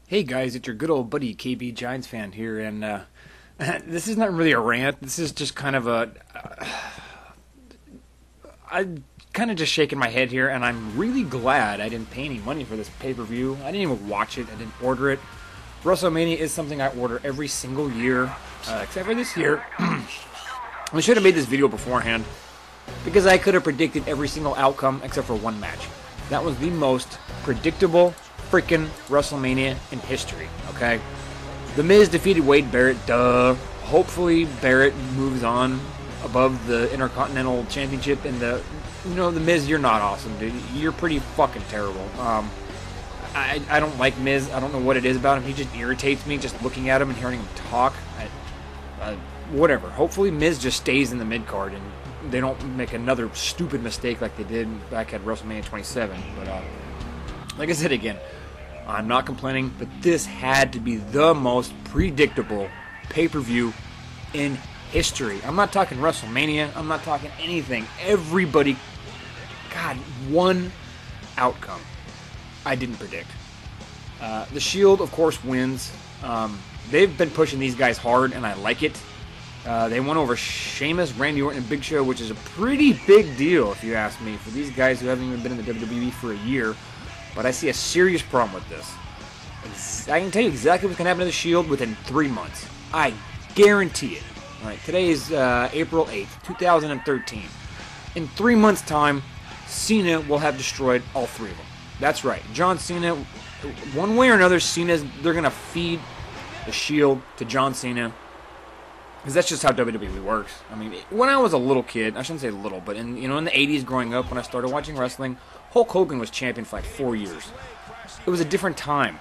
Hey guys, it's your good old buddy KB Giants fan here, and this is not really a rant. This is just kind of I'm kind of just shaking my head here, and I'm really glad I didn't pay any money for this pay-per-view. I didn't even watch it. I didn't order it. Wrestlemania is something I order every single year, except for this year. I should have made this video beforehand, because I could have predicted every single outcome except for one match. That was the most predictable freaking WrestleMania in history, okay? The Miz defeated Wade Barrett, duh. Hopefully Barrett moves on above the Intercontinental Championship, and the Miz, you're not awesome, dude. You're pretty fucking terrible. I don't like Miz. I don't know what it is about him. He just irritates me just looking at him and hearing him talk. Whatever. Hopefully Miz just stays in the mid-card and they don't make another stupid mistake like they did back at WrestleMania 27. But like I said again, I'm not complaining, but this had to be the most predictable pay-per-view in history. I'm not talking WrestleMania. I'm not talking anything. Everybody, God, one outcome I didn't predict. The Shield, of course, wins. They've been pushing these guys hard, and I like it. They won over Sheamus, Randy Orton, and Big Show, which is a pretty big deal, if you ask me, for these guys who haven't even been in the WWE for a year. But I see a serious problem with this. I can tell you exactly what's going to happen to the Shield within 3 months. I guarantee it. All right, today is April 8th, 2013. In 3 months' time, Cena will have destroyed all three of them. That's right. John Cena, one way or another, they're going to feed the Shield to John Cena. Because that's just how WWE works. I mean, when I was a little kid, I shouldn't say little, but in the 80s growing up, when I started watching wrestling, Hulk Hogan was champion for like 4 years. It was a different time.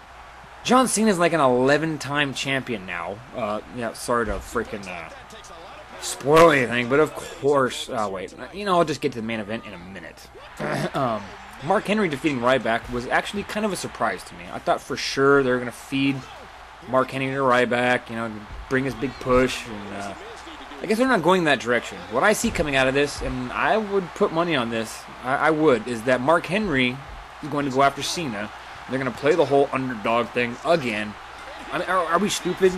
John Cena's like an 11-time champion now. Sorry to freaking spoil anything, but of course, wait, I'll just get to the main event in a minute. Mark Henry defeating Ryback was actually kind of a surprise to me. I thought for sure they were going to feed Mark Henry to Ryback, bring his big push, and I guess they're not going that direction. What I see coming out of this, and I would put money on this, I would, is that Mark Henry is going to go after Cena. They're going to play the whole underdog thing again. I mean, are we stupid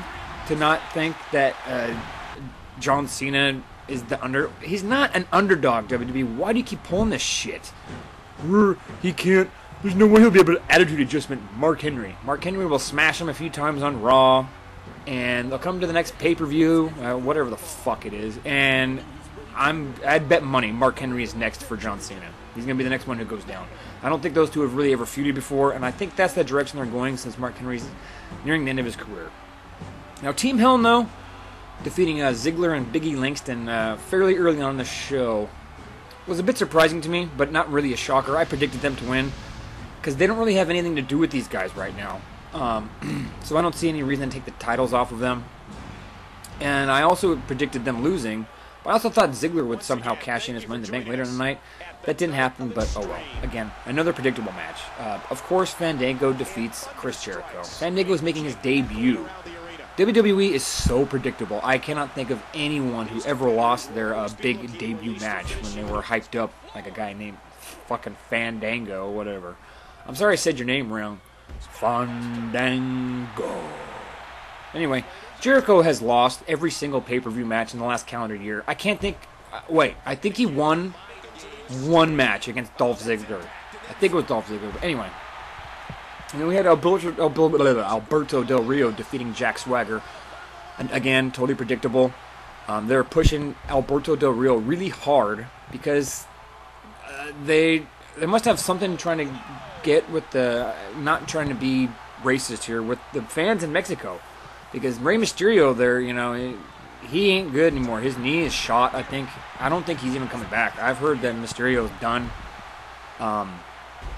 to not think that John Cena is He's not an underdog, WWE. Why do you keep pulling this shit? He can't. There's no way he'll be able to attitude adjustment Mark Henry. Mark Henry will smash him a few times on Raw, and they'll come to the next pay-per-view, whatever the fuck it is, and I'd bet money Mark Henry is next for John Cena. He's going to be the next one who goes down. I don't think those two have really ever feuded before, and I think that's the direction they're going since Mark Henry's nearing the end of his career. Now, Team Hell No defeating Ziggler and Big E Langston fairly early on in the show was a bit surprising to me, but not really a shocker. I predicted them to win, because they don't really have anything to do with these guys right now. So I don't see any reason to take the titles off of them. And I also predicted them losing, but I also thought Ziggler would somehow cash in his Money in the Bank later in the night. That didn't happen, but oh well. Again, another predictable match. Of course, Fandango defeats Chris Jericho. Fandango is making his debut. WWE is so predictable. I cannot think of anyone who ever lost their big debut match when they were hyped up like a guy named fucking Fandango or whatever. I'm sorry I said your name wrong. Fandango. Anyway, Jericho has lost every single pay-per-view match in the last calendar year. I can't think... I think he won one match against Dolph Ziggler. I think it was Dolph Ziggler, but anyway. And then we had Alberto Del Rio defeating Jack Swagger. And again, totally predictable. They're pushing Alberto Del Rio really hard because they must have something trying to get with the, not trying to be racist here, with the fans in Mexico. Because Rey Mysterio there, he ain't good anymore. His knee is shot, I think. I don't think he's even coming back. I've heard that Mysterio's done.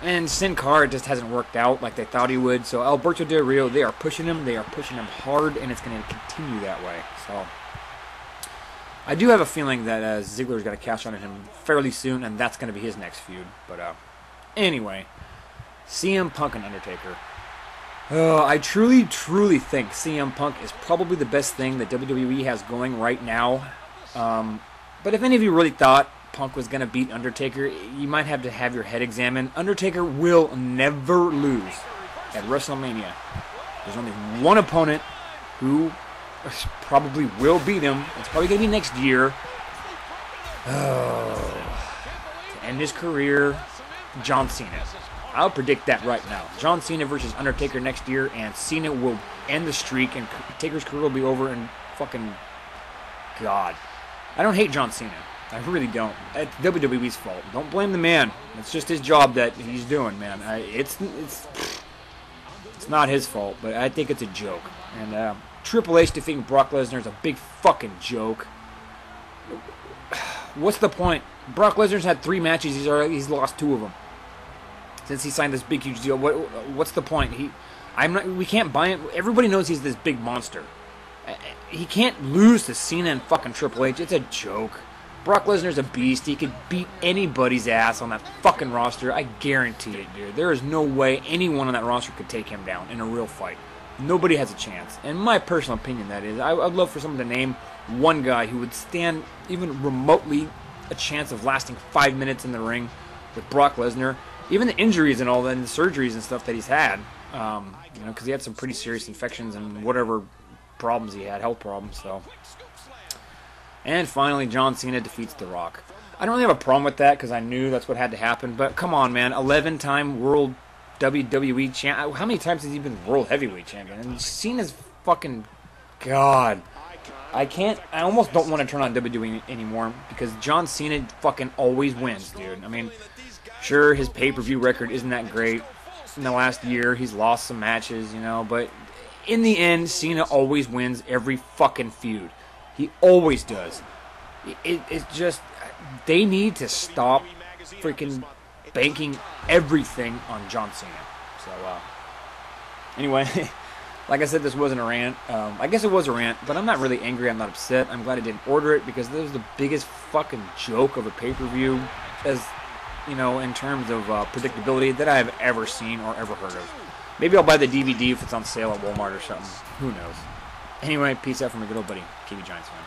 And Sin Cara just hasn't worked out like they thought he would. So Alberto Del Rio, they are pushing him. They are pushing him hard, and it's going to continue that way. So I do have a feeling that Ziggler's got to cash on him fairly soon, and that's going to be his next feud. But anyway, CM Punk and Undertaker. I truly, truly think CM Punk is probably the best thing that WWE has going right now. But if any of you really thought Punk was going to beat Undertaker, you might have to have your head examined. Undertaker will never lose at WrestleMania. There's only one opponent who probably will beat him. It's probably going to be next year. Oh, to end his career, John Cena. I'll predict that right now. John Cena versus Undertaker next year, and Cena will end the streak, and Taker's career will be over, and fucking God. I don't hate John Cena. I really don't. It's WWE's fault. Don't blame the man. It's just his job that he's doing, man. It's not his fault, but I think it's a joke. And Triple H defeating Brock Lesnar is a big fucking joke. What's the point? Brock Lesnar's had 3 matches. He's lost 2 of them since he signed this big huge deal. What's the point? We can't buy him. Everybody knows he's this big monster. He can't lose to Cena and fucking Triple H. It's a joke. Brock Lesnar's a beast. He could beat anybody's ass on that fucking roster. I guarantee it, dude. There is no way anyone on that roster could take him down in a real fight. Nobody has a chance. In my personal opinion, that is. I'd love for someone to name one guy who would stand even remotely a chance of lasting 5 minutes in the ring with Brock Lesnar. Even the injuries and all that, and the surgeries and stuff that he's had, because he had some pretty serious infections and whatever problems he had, health problems, so. And finally, John Cena defeats The Rock. I don't really have a problem with that because I knew that's what had to happen. But come on, man. 11-time World WWE champ. How many times has he been World Heavyweight Champion? And Cena's fucking God. I almost don't want to turn on WWE anymore because John Cena fucking always wins, dude. I mean, sure, his pay-per-view record isn't that great. In the last year, he's lost some matches, but in the end, Cena always wins every fucking feud. He always does. It's just, they need to stop freaking banking everything on John Cena. So, anyway, like I said, this wasn't a rant. I guess it was a rant, but I'm not really angry. I'm not upset. I'm glad I didn't order it because this was the biggest fucking joke of a pay-per-view as, in terms of predictability that I have ever seen or ever heard of. Maybe I'll buy the DVD if it's on sale at Walmart or something. Who knows? Anyway, peace out from my good old buddy, KB Giants fan.